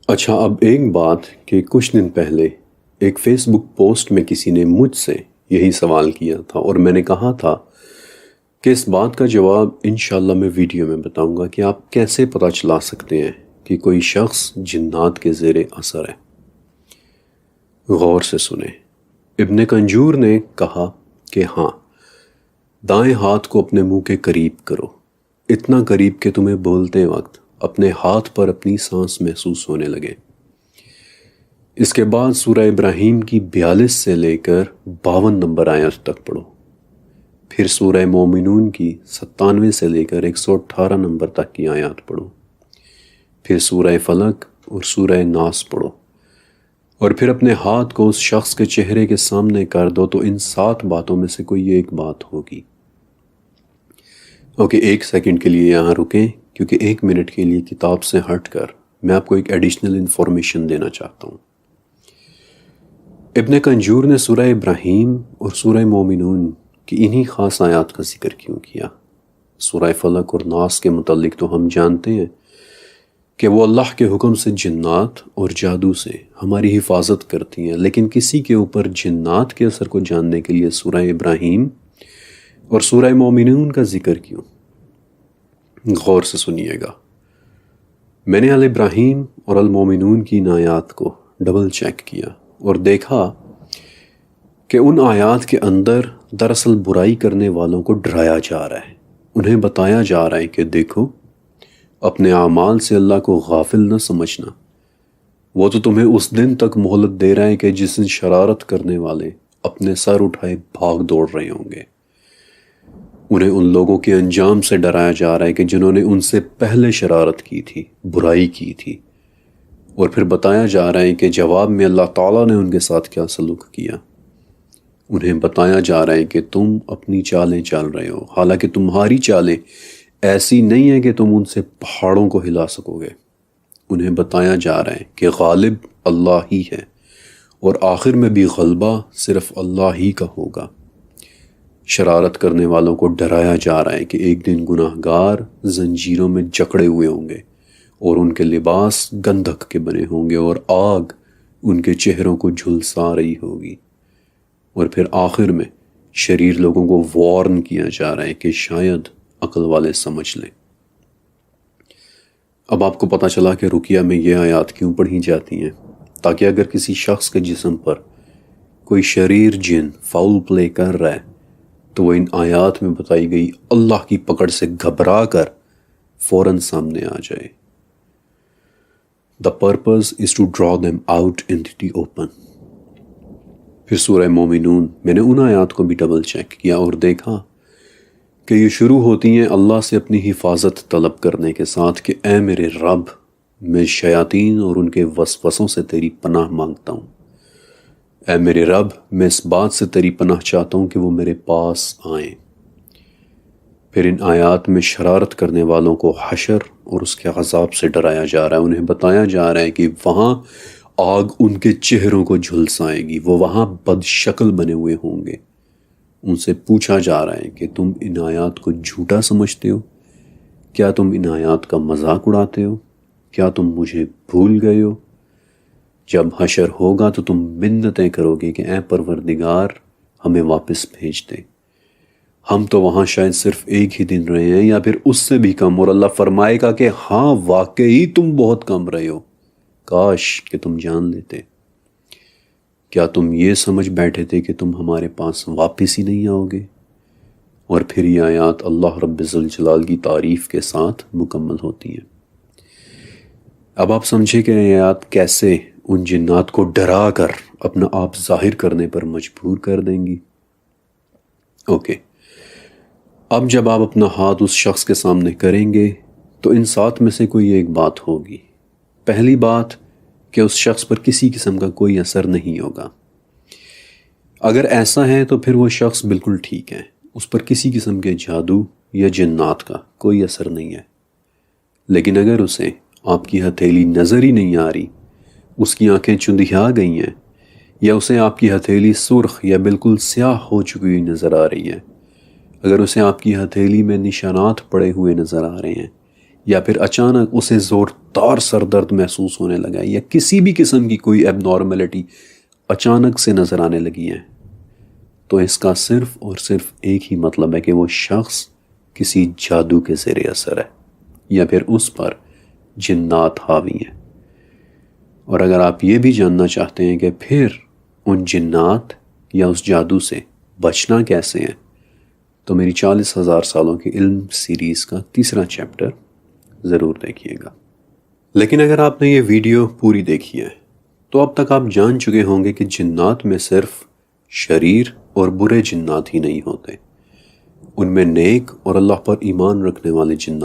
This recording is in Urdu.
اچھا، اب ایک بات کہ کچھ دن پہلے ایک فیس بک پوسٹ میں کسی نے مجھ سے یہی سوال کیا تھا اور میں نے کہا تھا کہ اس بات کا جواب انشاءاللہ میں ویڈیو میں بتاؤں گا کہ آپ کیسے پتہ چلا سکتے ہیں کہ کوئی شخص جنات کے زیر اثر ہے۔ غور سے سنیں۔ ابن کنجور نے کہا کہ ہاں، دائیں ہاتھ کو اپنے منہ کے قریب کرو، اتنا قریب کہ تمہیں بولتے وقت اپنے ہاتھ پر اپنی سانس محسوس ہونے لگے۔ اس کے بعد سورہ ابراہیم کی 42 سے لے کر 52 نمبر آیت تک پڑھو، پھر سورہ مومنون کی 97 سے لے کر 118 نمبر تک کی آیات پڑھو، پھر سورہ فلق اور سورہ ناس پڑھو، اور پھر اپنے ہاتھ کو اس شخص کے چہرے کے سامنے کر دو تو ان 7 باتوں میں سے کوئی ایک بات ہوگی۔ اوکے، 1 سیکنڈ کے لیے یہاں رکیں، کیونکہ 1 منٹ کے لیے کتاب سے ہٹ کر میں آپ کو ایک ایڈیشنل انفارمیشن دینا چاہتا ہوں۔ ابن کنجور نے سورہ ابراہیم اور سورہ مومنون کی انہی خاص آیات کا ذکر کیوں کیا؟ سورہ فلق اور ناس کے متعلق تو ہم جانتے ہیں کہ وہ اللہ کے حکم سے جنات اور جادو سے ہماری حفاظت کرتی ہیں، لیکن کسی کے اوپر جنات کے اثر کو جاننے کے لیے سورہ ابراہیم اور سورہ مومنون کا ذکر کیوں؟ غور سے سنیے گا۔ میں نے الابراہیم اور المومنون کی ان آیات کو ڈبل چیک کیا اور دیکھا کہ ان آیات کے اندر دراصل برائی کرنے والوں کو ڈرایا جا رہا ہے، انہیں بتایا جا رہا ہے کہ دیکھو، اپنے اعمال سے اللہ کو غافل نہ سمجھنا، وہ تو تمہیں اس دن تک مہلت دے رہا ہے کہ جس دن شرارت کرنے والے اپنے سر اٹھائے بھاگ دوڑ رہے ہوں گے۔ انہیں ان لوگوں کے انجام سے ڈرایا جا رہا ہے کہ جنہوں نے ان سے پہلے شرارت کی تھی، برائی کی تھی، اور پھر بتایا جا رہا ہے کہ جواب میں اللہ تعالیٰ نے ان کے ساتھ کیا سلوک کیا۔ انہیں بتایا جا رہا ہے کہ تم اپنی چالیں چل رہے ہو، حالانکہ تمہاری چالیں ایسی نہیں ہیں کہ تم ان سے پہاڑوں کو ہلا سکو گے۔ انہیں بتایا جا رہا ہے کہ غالب اللہ ہی ہے اور آخر میں بھی غلبہ صرف اللہ ہی کا ہوگا۔ شرارت کرنے والوں کو ڈرایا جا رہا ہے کہ ایک دن گناہ گار زنجیروں میں جکڑے ہوئے ہوں گے اور ان کے لباس گندھک کے بنے ہوں گے اور آگ ان کے چہروں کو جھلسا رہی ہوگی، اور پھر آخر میں شریر لوگوں کو وارن کیا جا رہا ہے کہ شاید عقل والے سمجھ لیں۔ اب آپ کو پتہ چلا کہ رقیہ میں یہ آیات کیوں پڑھی جاتی ہیں، تاکہ اگر کسی شخص کے جسم پر کوئی شریر جن فاؤل پلے کر رہا ہے تو وہ ان آیات میں بتائی گئی اللہ کی پکڑ سے گھبرا کر فوراً سامنے آ جائے۔ The purpose is to draw them out into the open۔ پھر سورہ مومنون میں نے ان آیات کو بھی ڈبل چیک کیا اور دیکھا کہ یہ شروع ہوتی ہیں اللہ سے اپنی حفاظت طلب کرنے کے ساتھ کہ اے میرے رب، میں شیاطین اور ان کے وسوسوں سے تیری پناہ مانگتا ہوں۔ اے میرے رب، میں اس بات سے تیری پناہ چاہتا ہوں کہ وہ میرے پاس آئیں۔ پھر ان آیات میں شرارت کرنے والوں کو حشر اور اس کے عذاب سے ڈرایا جا رہا ہے، انہیں بتایا جا رہا ہے کہ وہاں آگ ان کے چہروں کو جھلسائے گی، وہ وہاں بد شکل بنے ہوئے ہوں گے۔ ان سے پوچھا جا رہا ہے کہ تم ان آیات کو جھوٹا سمجھتے ہو؟ کیا تم ان آیات کا مذاق اڑاتے ہو؟ کیا تم مجھے بھول گئے ہو؟ جب حشر ہوگا تو تم منتیں کرو گے کہ اے پروردگار، ہمیں واپس بھیج دے، ہم تو وہاں شاید صرف ایک ہی دن رہے ہیں یا پھر اس سے بھی کم، اور اللہ فرمائے گا کہ ہاں واقعی تم بہت کم رہے ہو، کاش کہ تم جان لیتے۔ کیا تم یہ سمجھ بیٹھے تھے کہ تم ہمارے پاس واپس ہی نہیں آؤ گے؟ اور پھر یہ آیات اللہ رب ذوالجلال کی تعریف کے ساتھ مکمل ہوتی ہیں۔ اب آپ سمجھے کہ یہ آیات کیسے ان جنات کو ڈرا کر اپنا آپ ظاہر کرنے پر مجبور کر دیں گی۔ اوکے، اب جب آپ اپنا ہاتھ اس شخص کے سامنے کریں گے تو ان 7 میں سے کوئی ایک بات ہوگی۔ پہلی بات کہ اس شخص پر کسی قسم کا کوئی اثر نہیں ہوگا۔ اگر ایسا ہے تو پھر وہ شخص بالکل ٹھیک ہے، اس پر کسی قسم کے جادو یا جنات کا کوئی اثر نہیں ہے۔ لیکن اگر اسے آپ کی ہتھیلی نظر ہی نہیں آ رہی، اس کی آنکھیں چندھیا گئی ہیں، یا اسے آپ کی ہتھیلی سرخ یا بالکل سیاہ ہو چکی ہوئی نظر آ رہی ہے، اگر اسے آپ کی ہتھیلی میں نشانات پڑے ہوئے نظر آ رہے ہیں، یا پھر اچانک اسے زوردار سر درد محسوس ہونے لگا ہے، یا کسی بھی قسم کی کوئی ایب نارملٹی اچانک سے نظر آنے لگی ہے، تو اس کا صرف اور صرف ایک ہی مطلب ہے کہ وہ شخص کسی جادو کے زیر اثر ہے، یا پھر اس پر جنات حاوی ہیں۔ اور اگر آپ یہ بھی جاننا چاہتے ہیں کہ پھر ان جنات یا اس جادو سے بچنا کیسے ہیں، تو میری 40,000 سالوں کی علم سیریز کا تیسرا چیپٹر ضرور دیکھیے گا۔ لیکن اگر آپ نے یہ ویڈیو پوری دیکھی ہے تو اب تک آپ جان چکے ہوں گے کہ جنات میں صرف شریر اور برے جنات ہی نہیں ہوتے، ان میں نیک اور اللہ پر ایمان رکھنے والے جنات